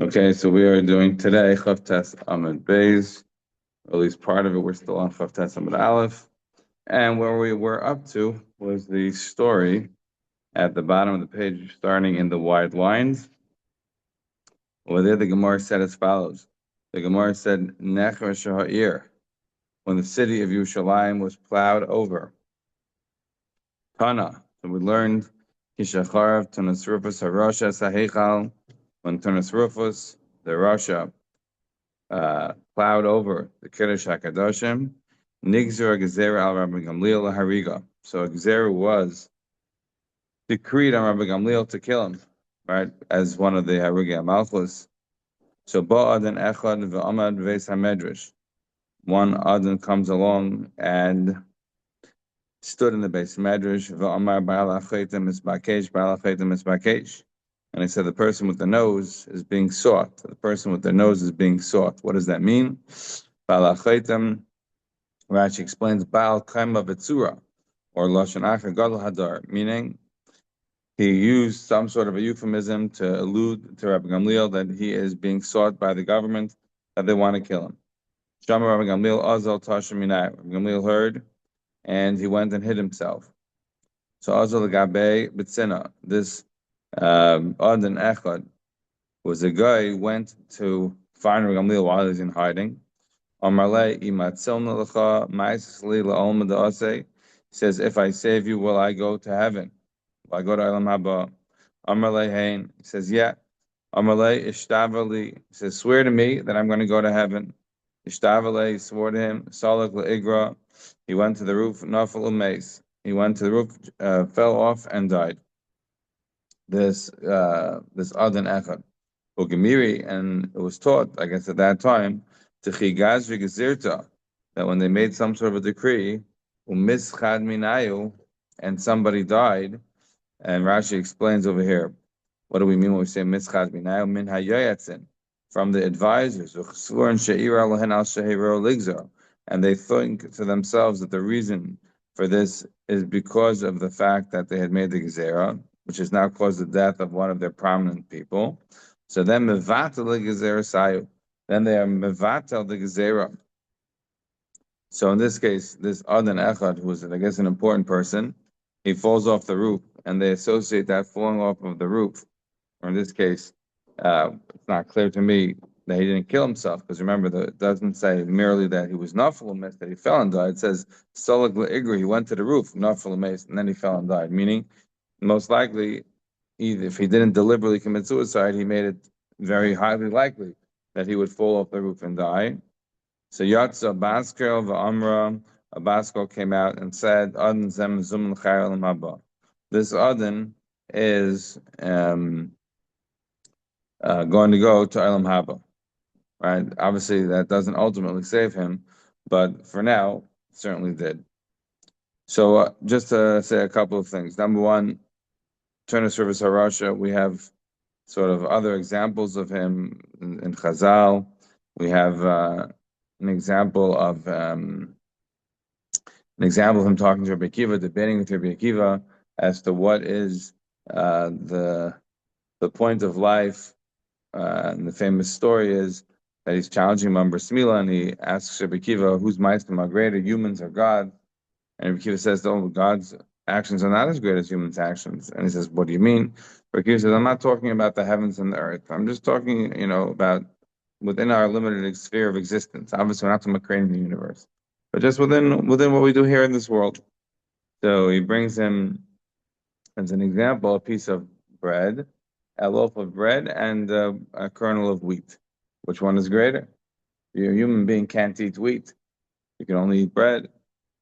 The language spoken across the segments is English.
Okay, so we are doing today Chavtes Amud Beis, or at least part of it. We're still on Chavtes Amud Aleph, and where we were up to was the story at the bottom of the page, starting in the wide lines. Over there, the Gemara said as follows: the Gemara said, "Necher Shahir," when the city of Yerushalayim was plowed over. Tana. So we learned Kishacharav Tunas Rufus Harosha Sahechal, when Tunas Rufus, the Rasha, plowed over the Kiddush HaKadoshim, Nigzur Gezerah al Rabbi Gamliel Hariga. So a Gezerah was decreed on Rabbi Gamliel to kill him, right, as one of the Hariga Malchus. So Ba'ad and Echad v'Amad v'Veis HaMedrash. One Adon comes along and stood in the base Medrash, v'Amar Ba'al HaChetem Isbakesh, Ba'al HaChetem Isbakesh. And he said the person with the nose is being sought. The person with the nose is being sought. What does that mean? Ba'al HaChetem, Rashi explains Baal Kaima Betsura, or Lashon Acher Gadol Hadar, meaning he used some sort of a euphemism to allude to Rabbi Gamliel that he is being sought by the government, that they want to kill him. Shama Rabbi Gamliel Azal Tashem Minai. Rabbi Gamliel heard, and he went and hid himself. So Azal Gabe Betsina, this Adon Echad, was a guy who went to find Rabbi Gamliel while he was in hiding. Says, if I save you, will I go to heaven? Will I go to Elam Haba? Amarle Hain. He says, yeah. Amarle Ishtavali. He says, swear to me that I'm going to go to heaven. Ishtavale, he swore to him. Salak Igra. He went to the roof. Nafal Umace. He went to the roof, fell off, and died. This Adon Echad. Ugemiri, and it was taught, I guess, at that time, to Chigaz Vigazirta, that when they made some sort of a decree, Umischad Minayu, and somebody died, and Rashi explains over here, what do we mean when we say Mischad Minayu? Min Hayayatzin, from the advisors, and they think to themselves that the reason for this is because of the fact that they had made the Gezerah, which has now caused the death of one of their prominent people. So then mevatel the gezerah sayu. Then they are mevatel the gezerah. So in this case, this Adon Echad, who is, I guess, an important person, he falls off the roof, and they associate that falling off of the roof, or in this case, it's not clear to me that he didn't kill himself, because remember, it doesn't say merely that he was nafal, that he fell and died. It says solag le'igri, he went to the roof, nafal, and then he fell and died, meaning most likely, if he didn't deliberately commit suicide, he made it very highly likely that he would fall off the roof and die. So Yatza Baskel v'Amra, a Baskel came out and said, Adon zem zum l'chayel haba. This Adon is going to go to Elam Haba, right? Obviously, that doesn't ultimately save him, but for now, it certainly did. So just to say a couple of things. Number one, Turner Service Harasha, we have sort of other examples of him in Chazal. We have an example of him talking to Rabbi Akiva, debating with Rabbi Akiva as to what is the point of life. And the famous story is that he's challenging him on Bris Milah, and he asks Rabbi Akiva, "Whose Ma'asim are greater, humans or God?" And Rabbi Akiva says, "Oh, God's actions are not as great as humans' actions." And he says, "What do you mean?" Rabbi Akiva says, "I'm not talking about the heavens and the earth. I'm just talking, about within our limited sphere of existence. Obviously, we're not talking about creating the universe, but just within what we do here in this world." So he brings him as an example a piece of bread, a loaf of bread, and a kernel of wheat. Which one is greater? Your human being can't eat wheat. You can only eat bread.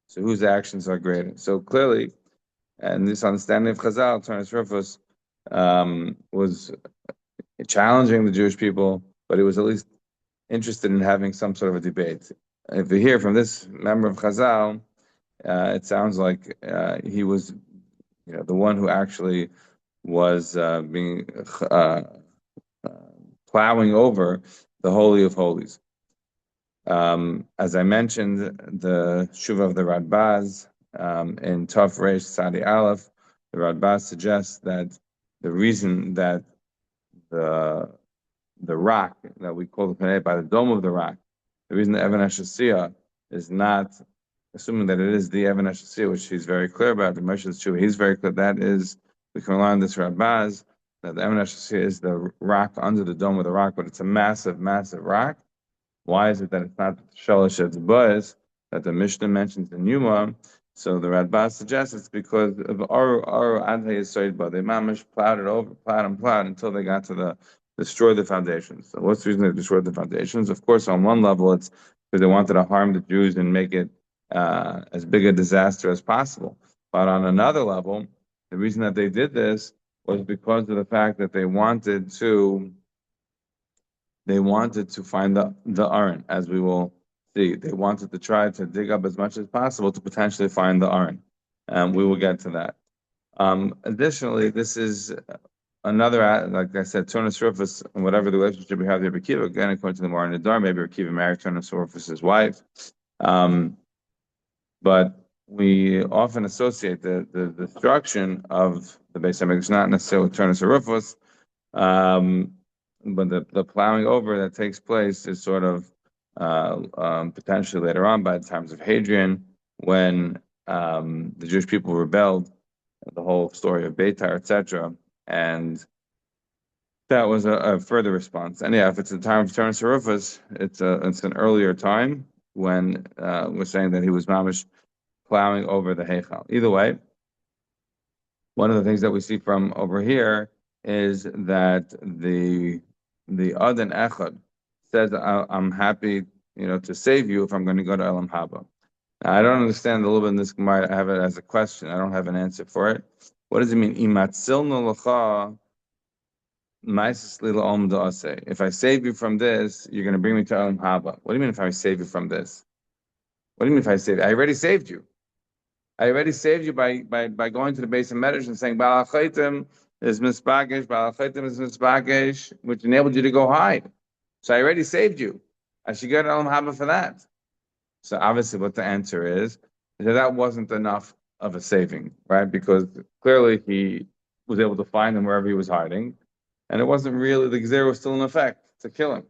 So whose actions are greater? So clearly, and this understanding of Chazal, Taanit Rufus, was challenging the Jewish people, but he was at least interested in having some sort of a debate. If you hear from this member of Chazal, it sounds like he was, the one who actually was being plowing over the Holy of Holies. As I mentioned, the Shuvah of the Radbaz in Tov Reish Sadi Aleph, the Radbaz suggests that the reason that the the rock that we call the Panei, by the dome of the rock. The reason the Evan Hashasiyah is not assuming that it is the Evan Hashasiyah, which he's very clear about, the Moshe is true. He's very clear that is, we can rely on this Rabbaz, that the Evan Hashasiyah is the rock under the dome of the rock, but it's a massive, massive rock. Why is it that it's not Shalosh Etzba'is that the Mishnah mentions in Yuma? So the Radbaz suggests it's because of Aru Adhe Yisoidba. They mamish plowed it over, plowed and plowed until they got to the destroy the foundations. So what's the reason they destroyed the foundations? Of course, on one level, it's because they wanted to harm the Jews and make it as big a disaster as possible. But on another level, the reason that they did this was because of the fact that they wanted to find the Aron, as we will see. They wanted to try to dig up as much as possible to potentially find the Aron. We will get to that. Additionally, this is another, like I said, Turnus Rufus, whatever the relationship we have with Rabbi Akiva, again, according to the Mar Nadar, maybe Rabbi Akiva married Turnus Rufus' wife. But we often associate the destruction of the Beis Hamikdash not necessarily with Turnus Rufus, but the plowing over that takes place is sort of potentially later on by the times of Hadrian, when the Jewish people rebelled, the whole story of Beitar, etc. And that was a further response. And yeah, if it's the time of Turnus Rufus, it's an earlier time when we're saying that he was mamish plowing over the Heichal. Either way, one of the things that we see from over here is that the Adon Echad says, "I'm happy, to save you if I'm going to go to Elam Haba." Now, I don't understand a little bit in this Gemara. I have it as a question. I don't have an answer for it. What does it mean? If I save you from this, you're going to bring me to Elam Haba. What do you mean if I save you from this? What do you mean if I save you? I already saved you. I already saved you by going to the base of Medrash and saying Baal HaChaitim is misbagesh, Baal HaChaitim is misbagesh, which enabled you to go hide. So I already saved you. I should get Elam Haba for that. So obviously, what the answer is that wasn't enough of a saving, right? Because clearly he was able to find him wherever he was hiding, and it wasn't really the Gzera was still in effect to kill him.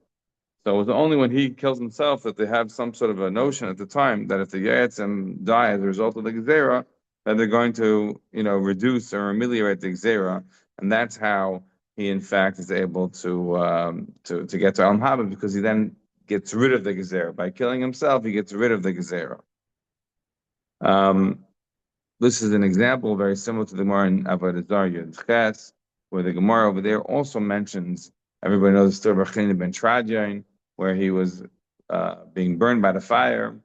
So it was only when he kills himself that they have some sort of a notion at the time that if the Yetzim die as a result of the Gezerah, that they're going to, reduce or ameliorate the Gezerah, and that's how he, in fact, is able to get to Al Haba, because he then gets rid of the Gezerah. By killing himself, he gets rid of the Gezerah. This is an example very similar to the Gemara in Avodah Zarah Yud Ches, where the Gemara over there also mentions, everybody knows the story of Rechina ben Trajan, where he was being burned by the fire,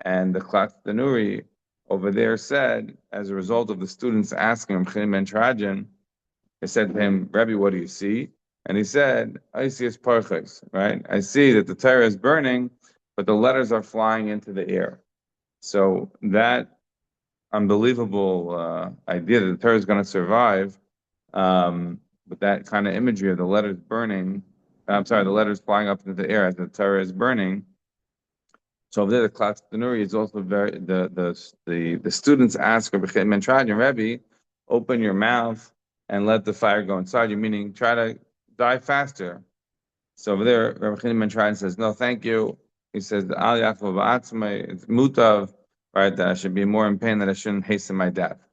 and the Klat Tanuri over there said, as a result of the students asking him, Rechina ben Trajan, they said to him, Rebbe, what do you see? And he said, I see his parches, right? I see that the Torah is burning, but the letters are flying into the air. So that unbelievable idea that the Torah is going to survive, but that kind of imagery of the letters burning, the letters flying up into the air as the Torah is burning. So over there, the Klat Tanuri is also very, the students ask Rabbi Ben Trajan, Rebbe, open your mouth and let the fire go inside you, meaning try to die faster. So over there, Rabbi Ben Trajan says, no, thank you. He says, Al Yaakov Ba'atzmai, it's mutav, right, that I should be more in pain, that I shouldn't hasten my death.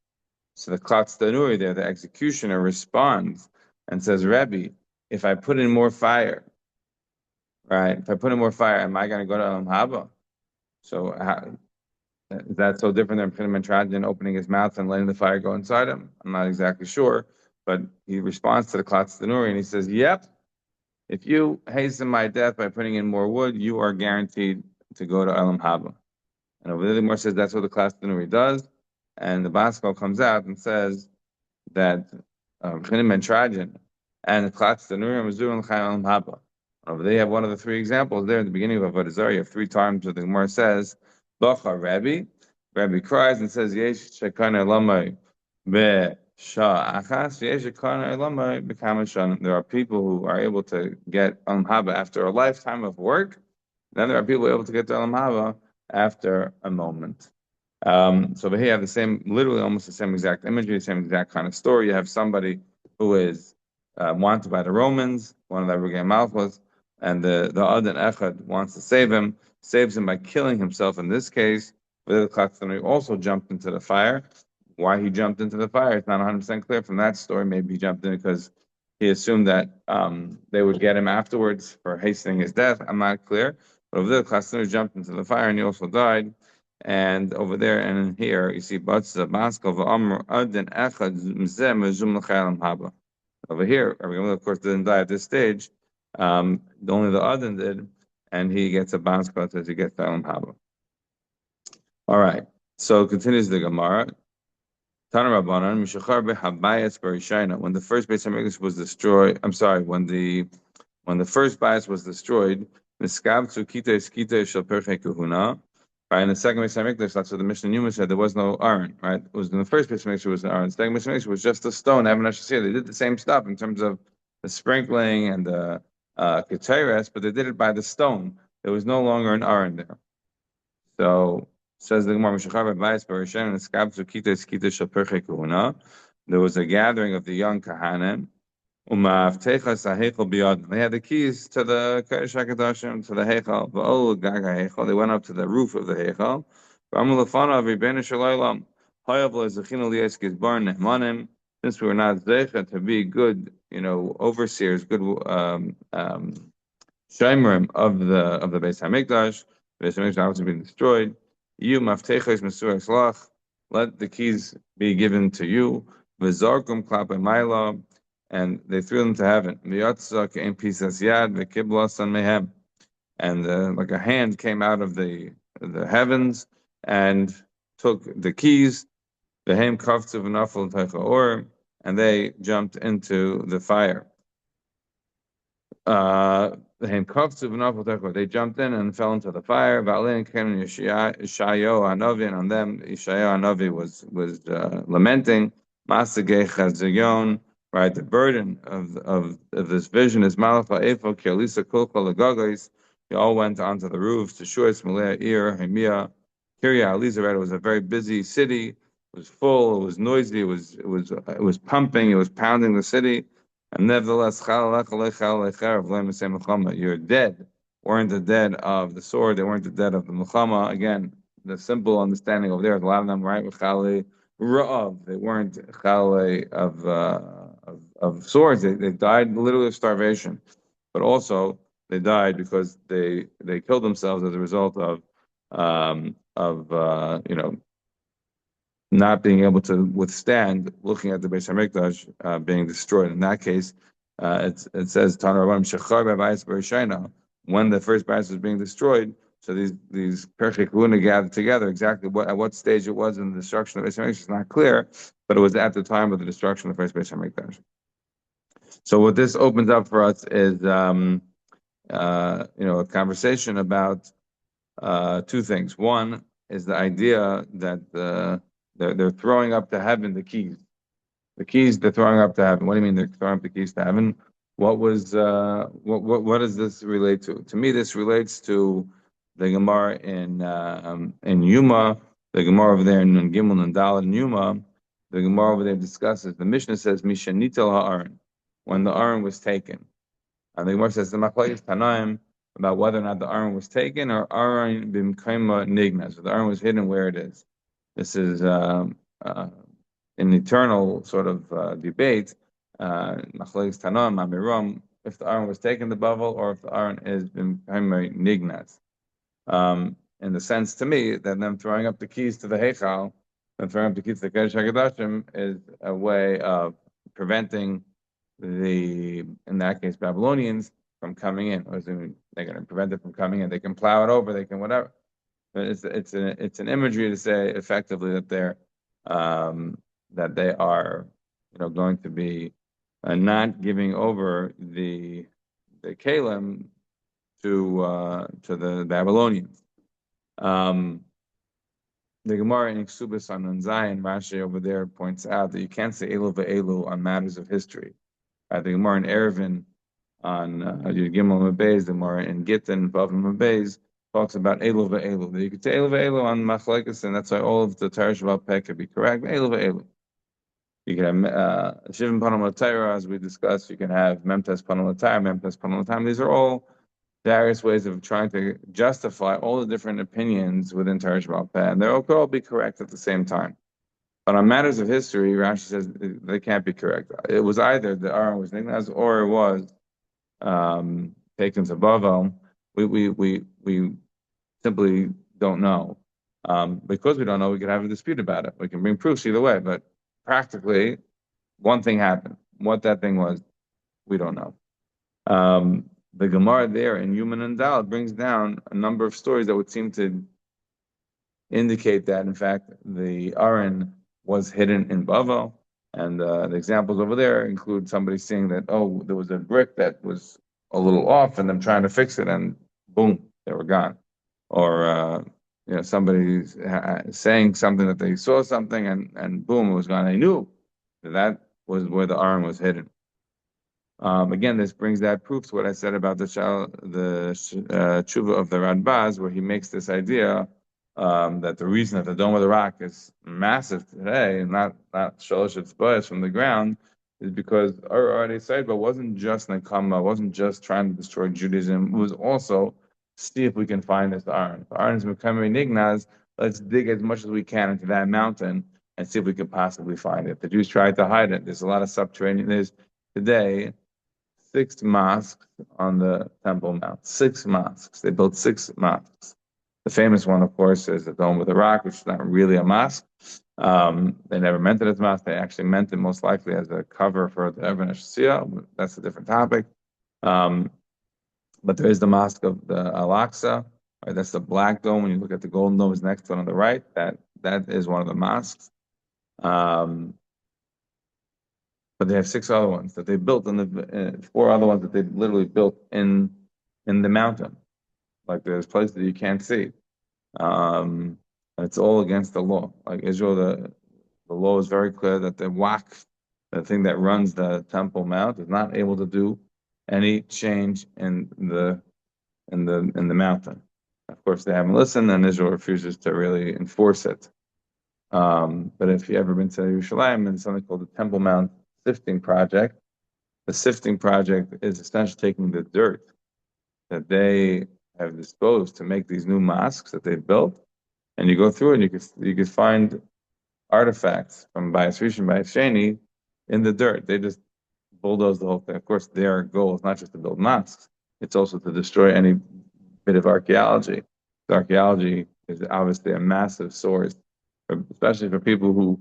So the Klat Tanuri there, the executioner, responds and says, Rebbe, if I put in more fire, right, if I put in more fire, am I going to go to Elam Haba? So is that so different than Rechina ben Trajan opening his mouth and letting the fire go inside him? I'm not exactly sure, but he responds to the Klat Tanuri and he says, yep, if you hasten my death by putting in more wood, you are guaranteed to go to Elam Haba. And over there, the Gemara says that's what the Klat Tanuri does. And the Baskel comes out and says that Rechina ben Trajan and the Klat Tanuri and Mazur and L'chaim Elam Haba. Over there, you have one of the three examples there in the beginning of Avodah Zarah. You have three times where the Gemara says, Bacha Rabbi. Rabbi cries and says, Yesh shekana elamai be'sha achas, yesh shekana elamai be'kama shan. There are people who are able to get Elam Haba after a lifetime of work. Then there are people able to get to Elam Haba after a moment. So over here you have the same, literally almost the same exact imagery, the same exact kind of story. You have somebody who is wanted by the Romans, one of the Regaim Malchus, and the Adon Echad wants to save him, saves him by killing himself in this case. He also jumped into the fire. Why he jumped into the fire, it's not 100% clear from that story. Maybe he jumped in because he assumed that they would get him afterwards for hastening his death. I'm not clear. But over there, Chasnu jumped into the fire and he also died. And over there and in here, you see, over here, Rabbi of course, didn't die at this stage. Only the Adon did, and he gets a banskot as he gets the Elam Haba. All right, so continues the Gemara. When the first Beis Hamikdash was destroyed, I'm sorry, when the first bias was destroyed, right, in the second Beis Hamikdash, that's what the Mishnah Yuma said, there was no Aron, right? It was in the first Beis Hamikdash was an Aron. The second Beis Hamikdash was just a stone. They did the same stuff in terms of the sprinkling and the Keteres, but they did it by the stone. There was no longer an Aron there. So says the Gemara, there was a gathering of the young Kahanim. They had the keys to the Kodesh HaKadoshim, to the Heichal. They went up to the roof of the Heichal. Since we were not zecha to be good, overseers, good Shemrim of the Beis Hamikdash. The Beis Hamikdash obviously being destroyed. You maftechos mesuras lach. Let the keys be given to you. V'zarkum klapei ma'ila, and they threw them to heaven. V'yatzak ein pisas yad v'kiblasan mehem, and like a hand came out of the heavens and took the keys. V'hem kaftu v'nafel teicha or, and they jumped into the fire. They jumped in and fell into the fire. And on them, Ishayahu Hanavi was lamenting. Right, the burden of this vision is Malacha Efo Kialisa Kulcha Lagagos. They all went onto the roofs to Shuas Malaya Ir Hemia. Kiryat Aliza, right, it was a very busy city. It was full. It was noisy. It was pumping. It was pounding the city. And nevertheless, you're dead. Weren't the dead of the sword. They weren't the dead of the Muhammad. Again, the simple understanding over there is a lot of them, right? Ra'av. They weren't chale of swords. They died literally of starvation. But also, they died because they killed themselves as a result of not being able to withstand looking at the Beis Hamikdash being destroyed. In that case, it says when the first Bais was being destroyed. So these Perchei Kahuna gathered together. Exactly at what stage it was in the destruction of the Beis Hamikdash is not clear, but it was at the time of the destruction of the first Beis Hamikdash. So what this opens up for us is a conversation about two things. One is the idea that they're throwing up to heaven the keys. The keys they're throwing up to heaven. What do you mean they're throwing up the keys to heaven? What does this relate to? To me, this relates to the Gemara in Yuma, the Gemara over there in Gimel and Daled in Yuma. The Gemara over there discusses. The Mishnah says Mishanitel ha'aron, when the aron was taken. And the Gemara says the Machlokes Tanaim about whether or not the aron was taken or aron b'mkayma nigna. So the aron was hidden where it is. This is an eternal sort of debate. Machlokes Tanaim, Mamiram, if the aron was taken to Bavel or if the aron is b'mkayma nignas. In the sense, to me, that them throwing up the keys to the Heichal, and throwing up the keys to the Kodesh HaKadoshim is a way of preventing in that case, Babylonians from coming in. Or they're going to prevent it from coming in. They can plow it over. They can whatever. But it's an imagery to say effectively that they are going to be not giving over the Kalim to the Babylonians. The Gemara in Ksubis on Zayin, Rashi over there points out that you can't say Elu ve'elu on matters of history. The Gemara in Erevin on Yud Gimel Mabez, the Gemara in Gittin, Vav Mabez, talks about Elu ve'elu. You could say Elu ve'elu on Machlokes, and that's why all of the Torah Shabbat Peh could be correct. Elu ve'elu. You can have Shivim Panam Latayra, as we discussed. You can have Memtes Panam Latayra, Memtes Panam Latayra. These are all various ways of trying to justify all the different opinions within Teresh Peh, and they all could all be correct at the same time. But on matters of history, Rashi says they can't be correct. It was either the Aron was Nignaz or it was taken to Bavel. We simply don't know. Because we don't know, we could have a dispute about it. We can bring proofs either way, but practically, one thing happened. What that thing was, we don't know. The Gemara there in Human and Dal brings down a number of stories that would seem to indicate that, in fact, the Aron was hidden in Bavel. And the examples over there include somebody seeing that, oh, there was a brick that was a little off and them trying to fix it, and boom, they were gone. Or somebody saying something that they saw something, and boom, it was gone. They knew that was where the Aron was hidden. Again, this brings that proof to what I said about the tshuva of the Radbaz, where he makes this idea that the reason that the Dome of the Rock is massive today, and not Shalosh Tzba'is from the ground, is because already Seidba wasn't just Nekama, wasn't just trying to destroy Judaism, it was also see if we can find this Aron. If Aron is becoming Nignaz, let's dig as much as we can into that mountain and see if we can possibly find it. The Jews tried to hide it. There's a lot of subterranean. There's today 6 mosques on the Temple Mount. 6 mosques. They built 6 mosques. The famous one, of course, is the Dome with the Rock, which is not really a mosque. They never meant it as a mosque. They actually meant it most likely as a cover for the Evan Shia. That's a different topic. But there is the Mosque of the Al-Aqsa. Right? That's the black dome. When you look at the golden dome is next to it on the right. That is one of the mosques. But they have 6 other ones that they built, and the 4 other ones that they literally built in the mountain. Like there's places that you can't see. And it's all against the law. Like Israel, the law is very clear that the Waqf, the thing that runs the Temple Mount, is not able to do any change in the mountain. Of course, they haven't listened, and Israel refuses to really enforce it. But if you've ever been to Yerushalayim, there's something called the Temple Mount Sifting Project. The sifting project is essentially taking the dirt that they have disposed to make these new mosques that they've built, and you go through and you could find artifacts from Bayis Rishon, Bayis Sheni in the dirt. They just bulldoze the whole thing. Of course, their goal is not just to build mosques; it's also to destroy any bit of archaeology. The archaeology is obviously a massive source, especially for people who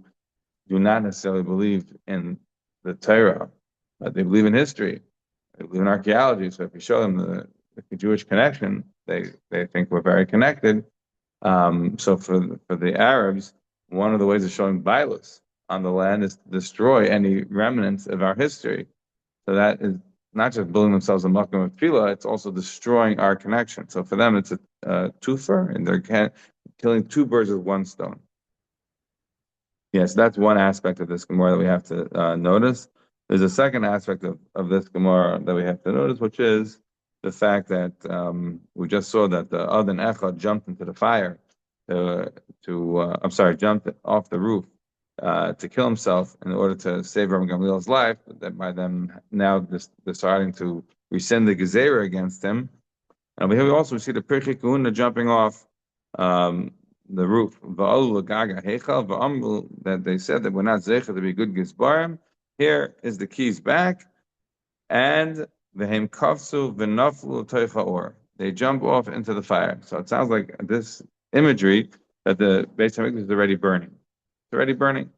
do not necessarily believe in the Torah, but they believe in history, they believe in archaeology. So if you show them the Jewish connection, they think we're very connected. So for the Arabs, one of the ways of showing violence on the land is to destroy any remnants of our history. So that is not just building themselves a makom of tefillah, it's also destroying our connection. So for them, it's a twofer, and they're killing 2 birds with 1 stone. Yes, that's one aspect of this Gemara that we have to notice. There's a second aspect of this Gemara that we have to notice, which is the fact that we just saw that the Adon Echad jumped into the fire jumped off the roof to kill himself in order to save Rabbi Gamliel's life. That by them now deciding to rescind the Gezerah against him. And we also see the Pirchei Kahuna jumping off the roof. That they said that we're not zecher to be good gizbarim. Here is the keys back, and v'hem kafsu v'naflu toicha or. They jump off into the fire. So it sounds like this imagery that the Beis Hamikdash is already burning. It's already burning.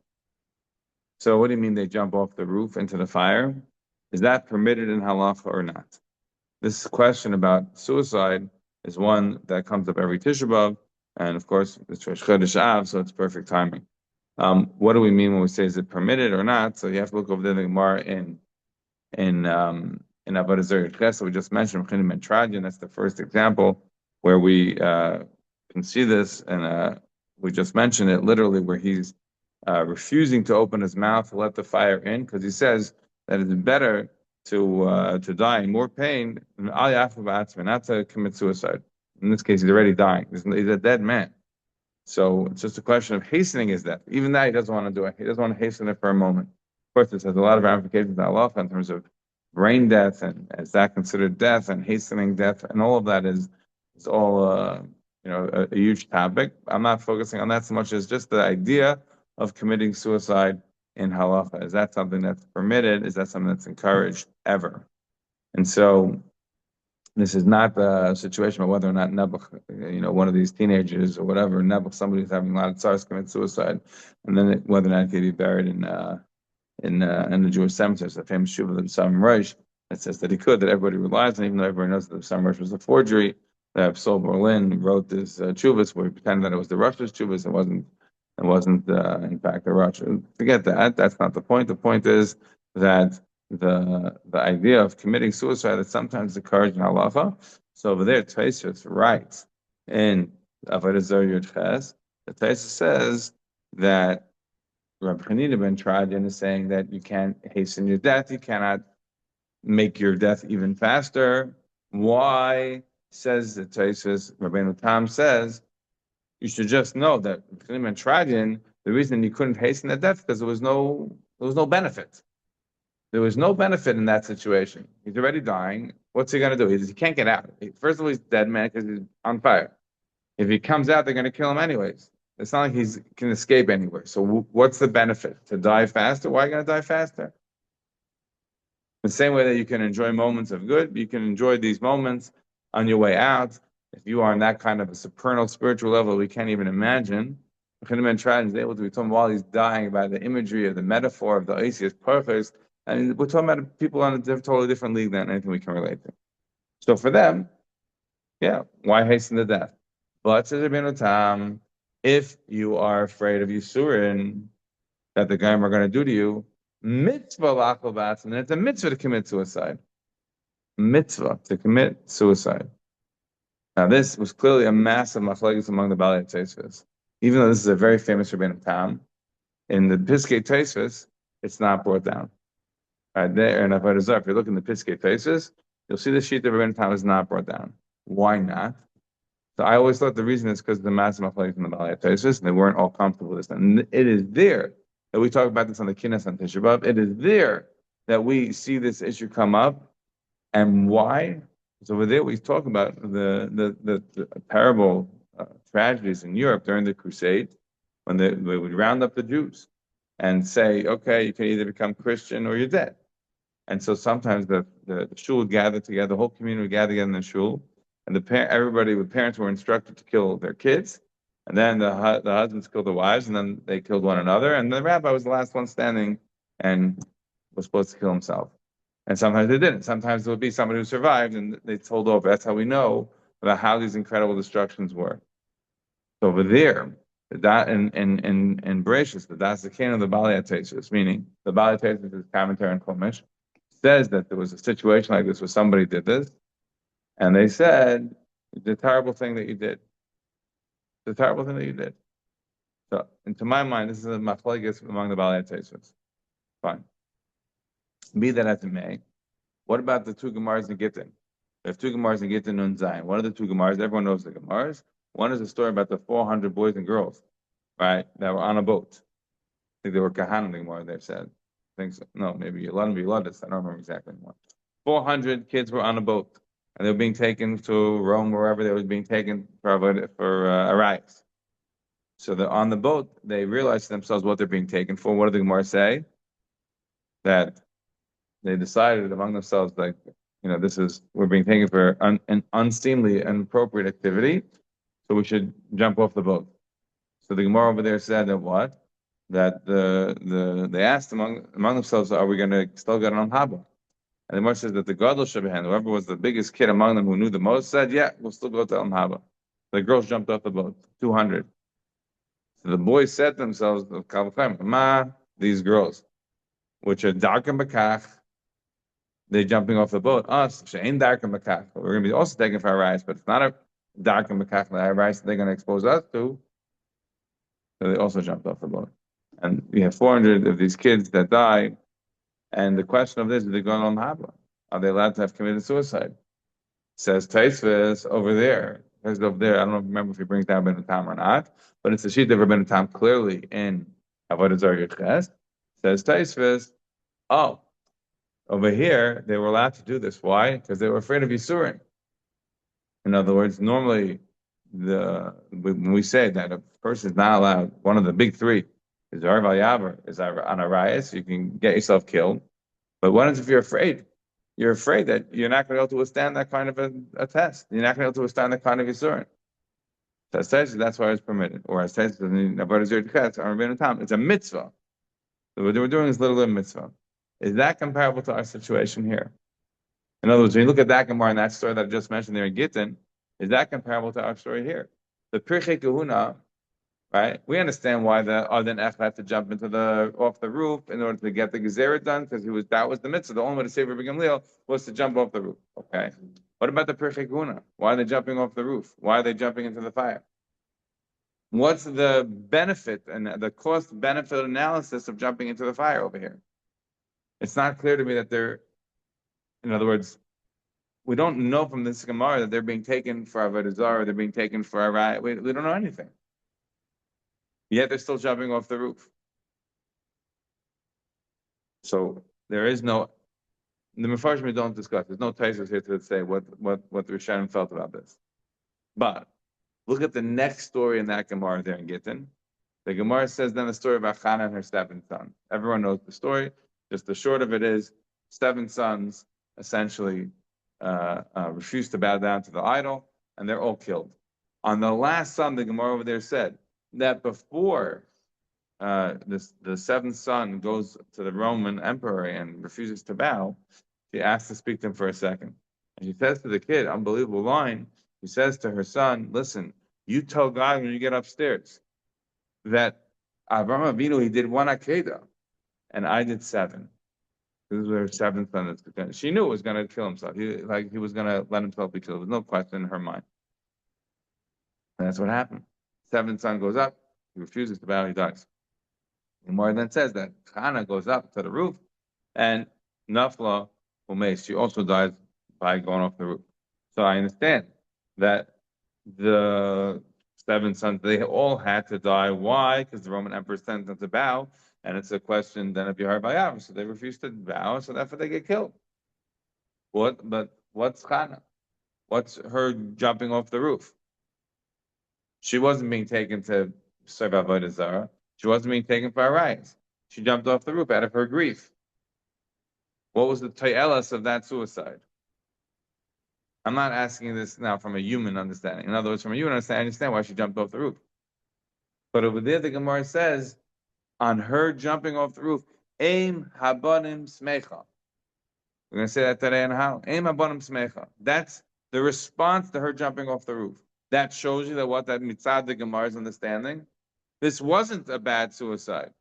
So what do you mean they jump off the roof into the fire? Is that permitted in halacha or not? This question about suicide is one that comes up every Tisha B'Av. And of course, it's Rosh Chodesh Av, so it's perfect timing. What do we mean when we say is it permitted or not? So you have to look over the Gemara in Avodah Zarah Ches. So we just mentioned Chinim and Tradian. That's the first example where we can see this, and we just mentioned it literally, where he's refusing to open his mouth to let the fire in, because he says that it's better to die in more pain not to commit suicide. In this case, he's already dying. He's a dead man. So it's just a question of hastening his death. Even that, he doesn't want to do it. He doesn't want to hasten it for a moment. course, this has a lot of ramifications in halacha in terms of brain death and is that considered death and hastening death and all of that is all a huge topic. I'm not focusing on that so much as just the idea of committing suicide in halacha. Is that something that's permitted? Is that something that's encouraged ever? And so this is not a situation of whether or not Nebuch, one of these teenagers or whatever, Nebuch, somebody who's having a lot of tsars commit suicide, and then whether or not it could be buried in the Jewish cemeteries, the famous Shuva of the Psalm Rosh, that says that he could, that everybody relies on, even though everybody knows that the Psalm Rosh was a forgery. That Sol Berlin wrote this Chuvas where he pretended that it was the Russia's Chuvas. It wasn't in fact the Russia. Forget that. That's not the point. The point is that the idea of committing suicide is sometimes encouraged in halacha. So over there, Tosfos writes in Avodah Zarah Yud Ches, the Tosfos says that Rabbi Hanina ben Tradian is saying that you can't hasten your death, you cannot make your death even faster. Why? Says the Tosfos, Rabbeinu Tam says, you should just know that Rabbi Hanina ben Tradian, the reason you couldn't hasten the death because there was no benefit. There was no benefit in that situation. He's already dying. What's he going to do? He can't get out. First of all, he's dead man because he's on fire. If he comes out, they're going to kill him anyways. It's not like he can escape anywhere. So what's the benefit? To die faster? Why are you going to die faster? The same way that you can enjoy moments of good, you can enjoy these moments on your way out. If you are on that kind of a supernal spiritual level we can't even imagine, Chaim is able to be told while he's dying by the imagery of the metaphor of the Oisius Parchos. And we're talking about people on a totally different league than anything we can relate to. So for them, yeah, why hasten the death? But says Rabbeinu Tam, if you are afraid of Yisurin that the Gaim are going to do to you, mitzvah lachol b'atzim, and it's a mitzvah to commit suicide. Mitzvah to commit suicide. Now this was clearly a massive machlokes among the Balei Tosfos. Even though this is a very famous Rabbeinu Tam, in the Piskei Tosfos, it's not brought down. There in Avodah Zarah, if you look in the Piskei Tosfos, you'll see the sheet of Rabbeinu Tam is not brought down. Why not? So I always thought the reason is because of the massive machlokes in the Balei Tosfos, and they weren't all comfortable with this. And it is there that we talk about this on the Kinnas on Tisha B'Av. It is there that we see this issue come up, and why? So over there we talk about the terrible tragedies in Europe during the Crusade, when they would round up the Jews and say, okay, you can either become Christian or you're dead. And so sometimes the shul would gather together, the whole community would gather together in the shul, and parents were instructed to kill their kids, and then the husbands killed the wives, and then they killed one another, and the rabbi was the last one standing and was supposed to kill himself. And sometimes they didn't. Sometimes there would be somebody who survived, and they told over. That's how we know about how these incredible destructions were. So over there, that in Bereshis, the Das Zaken of the Balei Tosfos, meaning the Balei Tosfos is commentary on Chumash, says that there was a situation like this where somebody did this, and they said, the terrible thing that you did. The terrible thing that you did. So, and to my mind, this is a machlokes among the Balei Tosfos. Fine. Be that as it may, what about the two Gemaras in Gittin? We have two Gemaras in Gittin and Zayin. One of the two Gemaras, everyone knows the Gemaras. One is a story about the 400 boys and girls, right, that were on a boat. I think they were Kahanim, the Gemara there said. I think so. No, maybe Yeladim Yeladis. I don't remember exactly anymore. 400 kids were on a boat, and they were being taken to Rome, wherever they were being taken for Arias. So they're on the boat. They realize to themselves what they're being taken for. What did the Gemara say? That they decided among themselves, like, we're being taken for an unseemly and inappropriate activity, so we should jump off the boat. So the Gemara over there said that what? That they asked among themselves, are we going to still get on Haba? And the Gemara says that the Gadol Shabahan, whoever was the biggest kid among them who knew the most, said, yeah, we'll still go to El Haba. The girls jumped off the boat, 200. So the boys said to themselves, these girls, which are dark and bakach, they're jumping off the boat. Us, she'ain dark and bakach. We're going to be also taken for our rights, but it's not a dark and bakach that our rights they're going to expose us to. So they also jumped off the boat. And we have 400 of these kids that die. And the question of this is, they go on Haba. Are they allowed to have committed suicide? Says Tosfos over there. Because over there, I don't remember if he brings down Rabbeinu Tam or not, but it's a sheet of Rabbeinu Tam clearly in Avodah Zarah Yud Ches. Says Tosfos Oh, over here, they were allowed to do this. Why? Because they were afraid of Yisurin. In other words, normally when we say that a person is not allowed, one of the big three is Arval Yaver, is on a riot, you can get yourself killed. But what if you're afraid? You're afraid that you're not going to be able to withstand that kind of a test. You're not going to be able to withstand that kind of Yisurin. So that's why it's permitted. Or as says it's a mitzvah. So what we're doing is literally a mitzvah. Is that comparable to our situation here? In other words, when you look at that Gemara and that story that I just mentioned there in Gittin, is that comparable to our story here? The Pirchei Kahuna, right? We understand why the Adon Ech had to jump into off the roof in order to get the Gezerah done, because that was the mitzvah. The only way to save Rabbi Gamliel was to jump off the roof. Okay. What about the Pirchei Kahuna? Why are they jumping off the roof? Why are they jumping into the fire? What's the benefit and the cost benefit analysis of jumping into the fire over here? It's not clear to me that in other words, we don't know from this Gemara that they're being taken for Avodah Zarah, or they're being taken for a riot. We don't know anything. Yet they're still jumping off the roof. So there is no, the Mefarshim don't discuss. There's no Taisus here to say what the Rishonim felt about this. But look at the next story in that Gemara there in Gittin. The Gemara says then the story about Chana and her 7 sons. Everyone knows the story. Just the short of it is 7 sons essentially refuse to bow down to the idol, and they're all killed. On the last son, the Gemara over there said that before the 7th son goes to the Roman emperor and refuses to bow, she asks to speak to him for a second. And she says to the kid, unbelievable line, she says to her son, listen, you tell God when you get upstairs that Avraham Avinu, he did 1 Akedah, and I did 7. This was her 7th son. She knew it was going to kill himself. He was going to let himself be killed. There's no question in her mind. And that's what happened. 7th son goes up. He refuses to bow. He dies. The Gemara then says that Chana goes up to the roof, and Nafla Umeis, she also dies by going off the roof. So I understand that the 7 sons, they all had to die. Why? Because the Roman emperor sent them to bow. And it's a question then of Yahar Bayav. So they refuse to bow, so therefore they get killed. But what's Chana? What's her jumping off the roof? She wasn't being taken to serve Avodah Zarah. She wasn't being taken for a riot. She jumped off the roof out of her grief. What was the tayelas of that suicide? I'm not asking this now from a human understanding. In other words, from a human understanding, I understand why she jumped off the roof. But over there, the Gemara says, on her jumping off the roof, Aim habanim smecha. We're going to say that today and how? Aim habanim smecha. That's the response to her jumping off the roof. That shows you that mitzad the Gemara is understanding. This wasn't a bad suicide.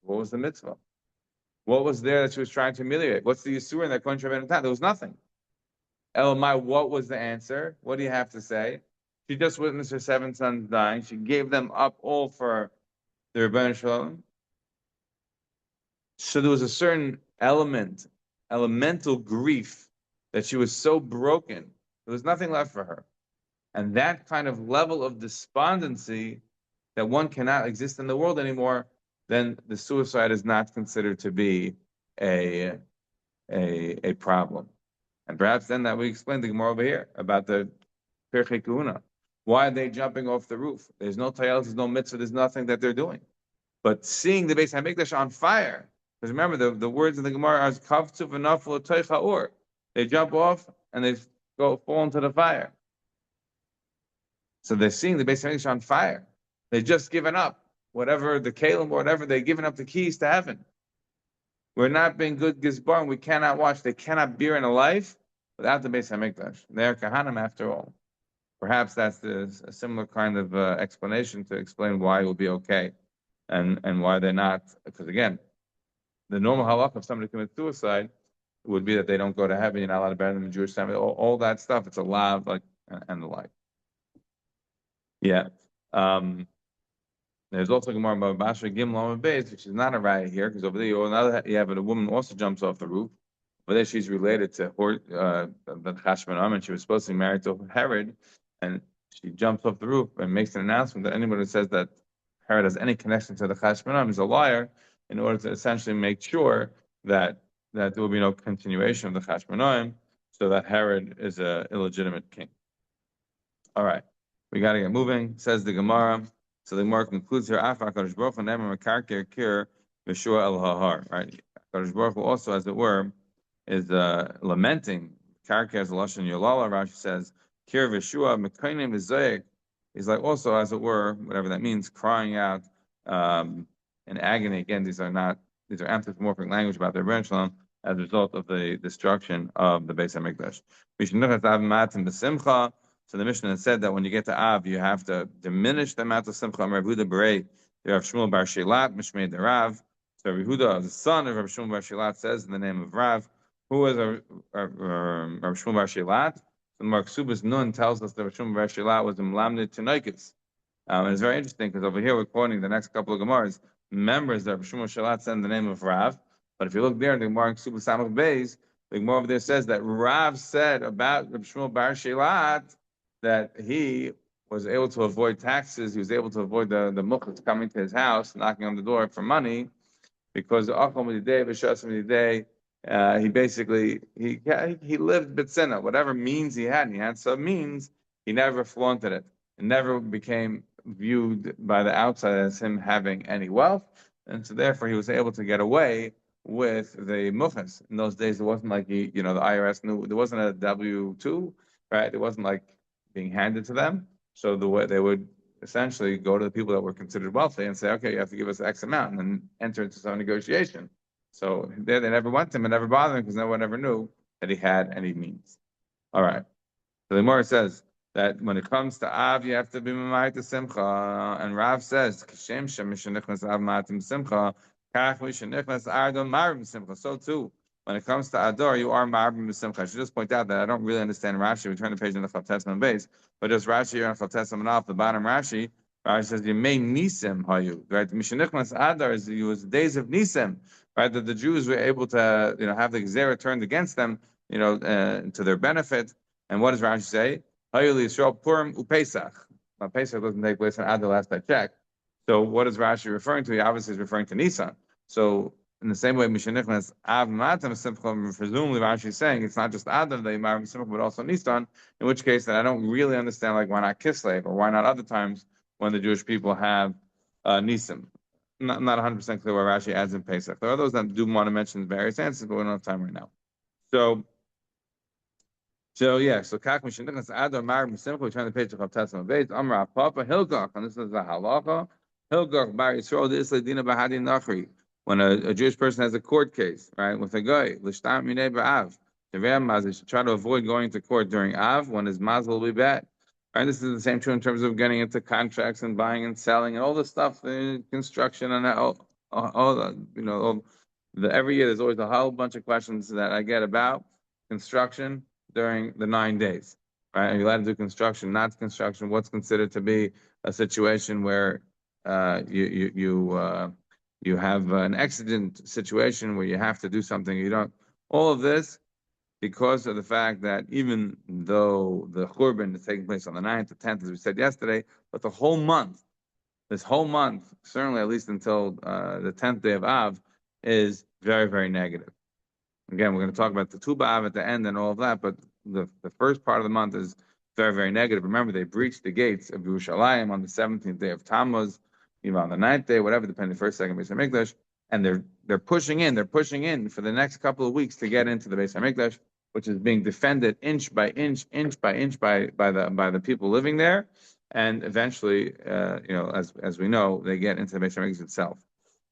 What was the mitzvah? What was there that she was trying to ameliorate? What's the yisur in that country of time? There was nothing. Elamai, what was the answer? What do you have to say? She just witnessed her 7 sons dying. She gave them up all for the Rebbeinu Shalom. So there was a certain elemental grief that she was so broken. There was nothing left for her. And that kind of level of despondency that one cannot exist in the world anymore, then the suicide is not considered to be a problem. And perhaps then that we explain the Gemara over here about the Pirchei Kahuna. Why are they jumping off the roof? There's no tayel, there's no mitzvah, there's nothing that they're doing. But seeing the Beis HaMikdash on fire, because remember the words in the Gemara are kavtzu v'naflu toicha or. They jump off and they fall into the fire. So they're seeing the Beis HaMikdash on fire. They've just given up whatever the kalim, whatever they've given up the keys to heaven. We're not being good gizbar. We cannot watch. They cannot bear in a life without the Beis HaMikdash. They are kahanim after all. Perhaps that's a similar kind of explanation to explain why it will be okay, and why they're not. Because again, the normal halakha of somebody commits suicide would be that they don't go to heaven. You're not allowed to bury them in Jewish family. All that stuff. It's allowed, and the like. Yeah. There's also Gemara about Basra Gimel Beis, which is not a riot here, because over there you have a woman also jumps off the roof. Over there she's related to the Chashmonam, and she was supposed to be married to Herod, and she jumps off the roof and makes an announcement that anybody who says that Herod has any connection to the Chashmonam is a liar, in order to essentially make sure that that there will be no continuation of the Chashmonaim, so that Herod is an illegitimate king. All right, we got to get moving. Says the Gemara. So the Gemara concludes here. Af Hakadosh Baruch Hu never mekarker kir v'shua el hahar. Right, Hakadosh Baruch Hu also, as it were, is lamenting. Karker as a lashon yolala. Rashi says kir v'shua mekayim v'zayik. He's like also, as it were, whatever that means, crying out in agony. Again, these are anthropomorphic language about their branch as a result of the destruction of the Beis Hamikdash. So the Mishnah has said that when you get to Av, you have to diminish the amount of simcha. Rav Huda Berei, Rav Shmuel Bar Shelat, Mishmei the Rav. So Rav Huda, the son of Rav Shmuel Bar Shelat, says in the name of Rav, who was Rav Shmuel Bar Shelat? So Mark Subas Nun tells us that Rav Shmuel Bar Shelat was a Mlamnid Tanoikis. And it's very interesting because over here we're quoting the next couple of Gemaras. Members that Rav Shmuel Bar Shelat said in the name of Rav. But if you look there in the Gemara Subas Samach Beis, the Gemara over there says that Rav said about Rav Shmuel Bar Shelat that he was able to avoid taxes, he was able to avoid the mukhas coming to his house, knocking on the door for money, because he basically he lived bitsina, whatever means he had some means, he never flaunted it. It never became viewed by the outside as him having any wealth, and so therefore he was able to get away with the mukhas. In those days, it wasn't like the IRS knew, there wasn't a W-2, right? It wasn't like being handed to them. So the way they would essentially go to the people that were considered wealthy and say, okay, you have to give us X amount, and then enter into some negotiation. So there they never went to him and never bothered him because no one ever knew that he had any means. All right. So the Gemara says that when it comes to Av, you have to be Mamayit to Simcha. And Rav says, Kashem Shem Mishanichnas Av Matim Simcha, Kach Mishanichnas Ardon Marim Simcha. So too, when it comes to Ador, you are Ma'arbim B'Simcha. I should just point out that I don't really understand Rashi. We turn the page in the Chavtes base, but just Rashi here on Chavtes off the bottom Rashi says, you may Nisim Hayu, right? Mishanichnas Adar is it was the days of Nisim, right? That the Jews were able to, have the Gezerah turned against them, to their benefit. And what does Rashi say? Hayu Yisrael Purim Upesach. Now, Pesach doesn't take place on Adar, last I checked. So what is Rashi referring to? He obviously is referring to Nisan. So in the same way, Mishanichnas Av Matam Simcha, presumably Rashi is saying it's not just Adam that you marry Simcha, but also Nisan. In which case, then I don't really understand, like, why not Kislev, or why not other times when the Jewish people have Nisim. Not 100% clear why Rashi adds in Pesach. There are those that do want to mention various answers, but we don't have time right now. So Kach Mishanichnas Adar marry Simcha. We turn the page to Chavtes Beis. Amra Papa Hilgach, and this is the halacha. Hilgach Bar Yisrael D'Isla Dina Bahadi Nachri. When a Jewish person has a court case, right, with a guy, l'shtam minei ba'av, he should try to avoid going to court during Av when his mazel will be bad. Right, this is the same true in terms of getting into contracts and buying and selling and all the stuff, the construction and all every year there's always a whole bunch of questions that I get about construction during the 9 days. Right, are you allowed to do construction, not construction? What's considered to be a situation where you have an accident situation where you have to do something, you don't. All of this because of the fact that even though the Churban is taking place on the 9th, the 10th, as we said yesterday, but this whole month, certainly at least until the 10th day of Av, is very, very negative. Again, we're going to talk about the Tu B'Av at the end and all of that, but the first part of the month is very, very negative. Remember, they breached the gates of Yerushalayim on the 17th day of Tammuz, even on the 9th day, whatever, depending first, second Beis Hamikdash, and they're pushing in for the next couple of weeks to get into the Beis Hamikdash, which is being defended inch by inch by the people living there, and eventually, as we know, they get into the Beis Hamikdash itself.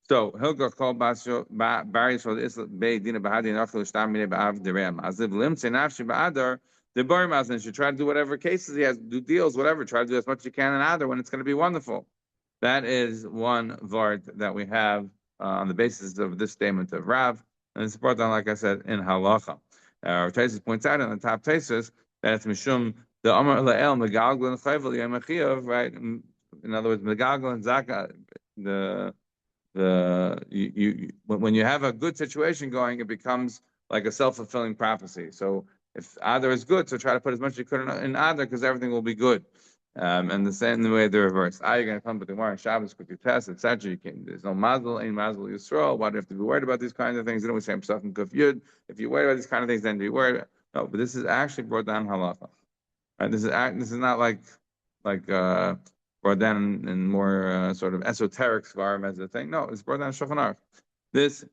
So Hilgach called Bari for the Isla Bay Dina Bahadi and Achel Shtamine Ba'av Derem Aziv Limtze Nafshi Ba'adar. The Bar Mazin should try to do whatever cases he has, do deals, whatever. Try to do as much as you can in Adar when it's going to be wonderful. That is one vart that we have on the basis of this statement of Rav, and it's brought down, like I said, in Halacha. Taisus points out in the top Taisus that it's Mishum the Amar La'el Megalgal and Chayvel Yom Achiyav, right? In other words, Megalgal and Zaka. When you have a good situation going, it becomes like a self-fulfilling prophecy. So if Adar is good, so try to put as much as you could in Adar because everything will be good. And the same way the reverse. You're going to come to the Gemara on Shabbos, quickly test, etc. You can. There's no mazel, ain't mazel Yisrael. Why do you have to be worried about these kinds of things? You know, we say Pesach and Kuf Yud. If you're worried about these kind of things, then be worried. No, but this is actually brought down halacha. Right? This is not like brought down in more sort of esoteric svarim as a thing. No, it's brought down Shulchan Aruch. This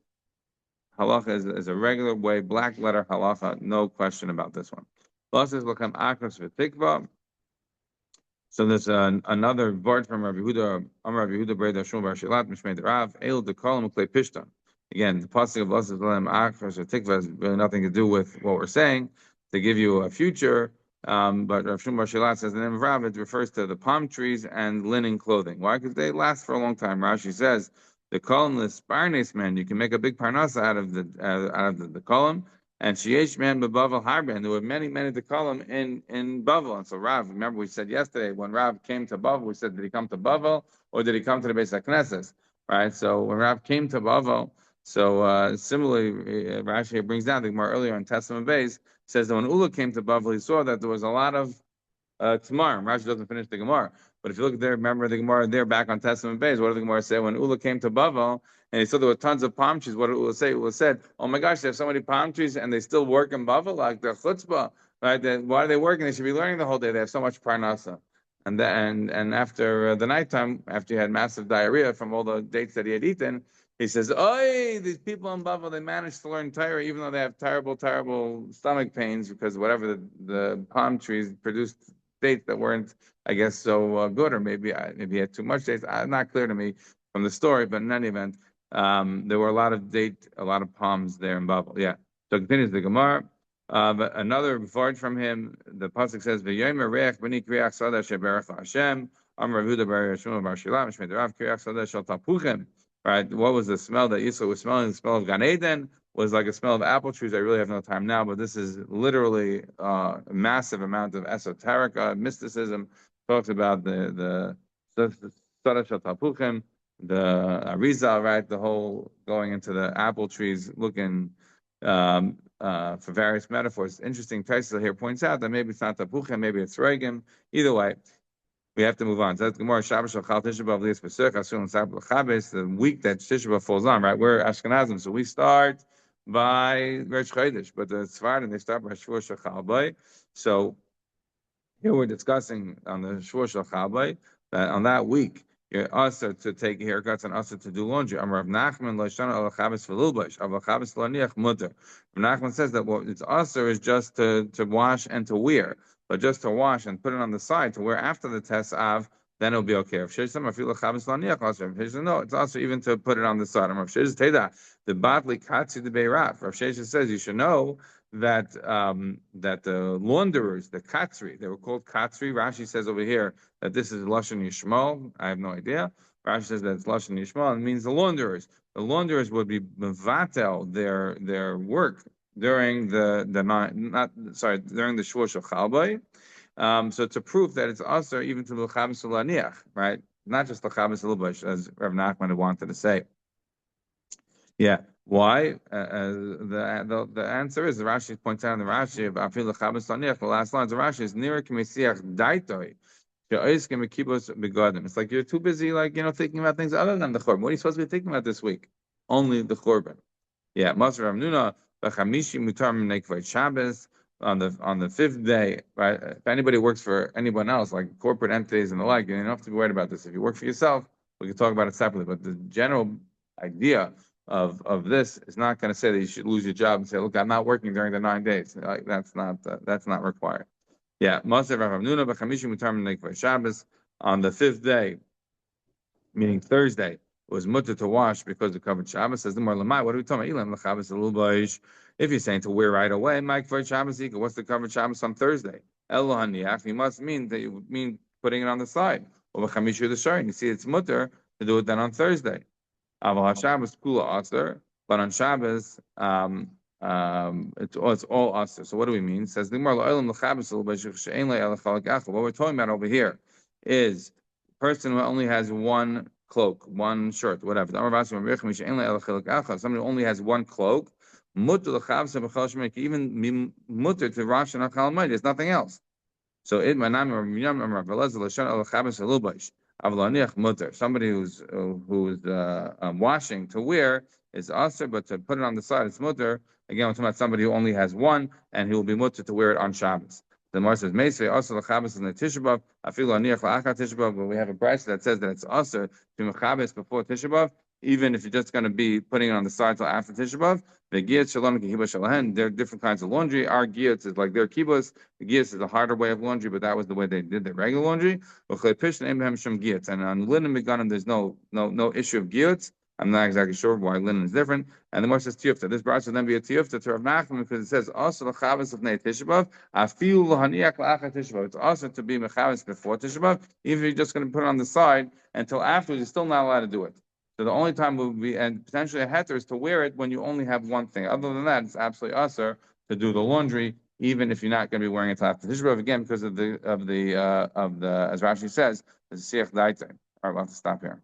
halacha is a regular way, black letter halacha, no question about this one. So there's another word from Rabbi Yehuda, Rabbi Yehuda Breda Shul Bar Shilat Mishmei Rav El de Kolam Klei Pishta. Again, the pasuk of Lasas Lem Achros or Tikva has really nothing to do with what we're saying. To give you a future, but Rav Shul Bar Shilat says the name of Rav, it refers to the palm trees and linen clothing. Why? Because they last for a long time. Rashi says the kolam the sparnes man, you can make a big parnasa out of the kolam. And Sheyesh man beBavel Harbe, and there were many Dekalim in Bavel. And so Rav, remember we said yesterday when Rav came to Bavel, we said did he come to Bavel or did he come to the Beis HaKnesses? Right. So when Rav came to Bavel, so similarly, Rashi brings down the Gemara earlier on Testament Beis says that when Ula came to Bavel, he saw that there was a lot of tomorrow. Rashi doesn't finish the Gemara. But if you look there, remember the Gemara there back on Testament Beis, what did the Gemara say? When Ula came to Bavel and he saw there were tons of palm trees, what did Ula say? Ula said, oh my gosh, they have so many palm trees and they still work in Bavel, like the chutzpah, right? Why are they working? They should be learning the whole day. They have so much parnasa. And after the nighttime, after he had massive diarrhea from all the dates that he had eaten, he says, "Oh, these people in Bavel, they managed to learn Torah even though they have terrible stomach pains because whatever the palm trees produced dates that weren't, I guess, so good, or maybe he had too much dates. Not clear to me from the story, but in any event, there were a lot of palms there in Bavel. Yeah. So continues the Gemara. But another word from him, the pasuk says, "V'yomer reach b'ni kriach sada sheberach Hashem." Amar Rav Yehuda bar Yeshua bar Shilat Mishmei Rav kriach sada shel tapuchim. Right? What was the smell that Yisrael was smelling? The smell of Gan Eden was like a smell of apple trees. I really have no time now, but this is literally a massive amount of esoteric mysticism. Talks about the sada shel tapuchim, the Arizal, right? The whole going into the apple trees, looking. For various metaphors. Interesting, Taisa here points out that maybe it's not tapuchim, maybe it's regim. Either way, we have to move on. So that's Gemara Shabbos Shachal Tisha B'av Lias Pesach Asun Sabel Chabes, the week that Tisha B'av falls on. Right, we're Ashkenazim, so we start by Rosh Chodesh, but the Sephardim they start by Shavuot Shachal Bay. So here we're discussing on the Shavuot Shachal Bay that on that week. You're also to take haircuts and also to do laundry. Rav Nachman loishana al chabes v'lulbash al chabes laniach mutter. Rav Nachman says that what it's also is just to wash and to wear, but just to wash and put it on the side to wear after the test of, then it'll be okay. If shesam afil chabes laniach also, no, it's also even to put it on the side. Rav Sheshes teda the batli katzi the beiraf. Rav Sheshes says you should know that that the launderers, the katzri, they were called katzri. Rashi says over here that this is lashon yishmal. I have no idea. Rashi says that it's lashon yishmal. It means the launderers. The launderers would be mevatel their work during during the Shavuot of Chalbai. So it's a proof that it's also even to the l'chabes l'aniach, right? Not just l'chabes l'bash, as Rav Nachman had wanted to say. Yeah. Why? The answer is the Rashi points out in the Rashi of Afil Chabas Laniach. The last lines of Rashi is Nira Kimesiach Daitoi. It's like you're too busy, thinking about things other than the Churban. What are you supposed to be thinking about this week? Only the Churban. Yeah. Masr Ramnuna B'Chamishi Mutar Nekvay Shabbos on the fifth day. Right. If anybody works for anyone else, like corporate entities and the like, you don't have to be worried about this. If you work for yourself, we can talk about it separately. But the general idea of this is not going to say that you should lose your job and say, look, I'm not working during the 9 days. Like, that's not required. Yeah, on the fifth day, meaning Thursday, was mutter to wash because it covered Shabbos. Says the more lamai. What are we talking about? If you're saying to wear right away, Mike for Shabbos, what's the covered Shabbos on Thursday? You must mean that you mean putting it on the side. Or you see, it's mutter to do it then on Thursday. Aval Shabbos kula aser, but on Shabbos it's all aser. So what do we mean? It says what we're talking about over here is a person who only has one cloak, one shirt, whatever. Somebody who only has one cloak, even mutter to Rosh and Achal Moed. There's nothing else. So it manam or miyam or velaz l'shan al chabas elubaish. Avlaniach mutter. Somebody who's washing to wear is also, but to put it on the side it's mutter. Again, we're talking about somebody who only has one, and he will be mutter to wear it on Shabbos. The Mar says, "Meisvei also l'chabes in the Tisha B'av. Afilu aniach la'achat Tisha B'av." But we have a price that says that it's also to mechabes before Tisha B'av, even if you're just going to be putting it on the side till after Tisha B'av. The giyot shalom kibbutz shalahen. There are different kinds of laundry. Our giyot is like their kibbutz. The giyot is a harder way of laundry, but that was the way they did their regular laundry. And on linen beganim, there's no issue of giyot. I'm not exactly sure why linen is different. And the Moshe says tiyufta. This brought should then be a tiyufta to Rav Nachman because it says also l'chavas of nei Tisha B'av. Afilu l'haniach la'achar Tisha B'av. It's also to be mechavas before Tisha B'av. Even if you're just going to put it on the side until afterwards, you're still not allowed to do it. So the only time would be, and potentially a heter, is to wear it when you only have one thing. Other than that, it's absolutely usher to do the laundry, even if you're not going to be wearing it till after Tisha B'av. Again, because of the as Rashi says, the siach daite. All right, we'll have to stop here.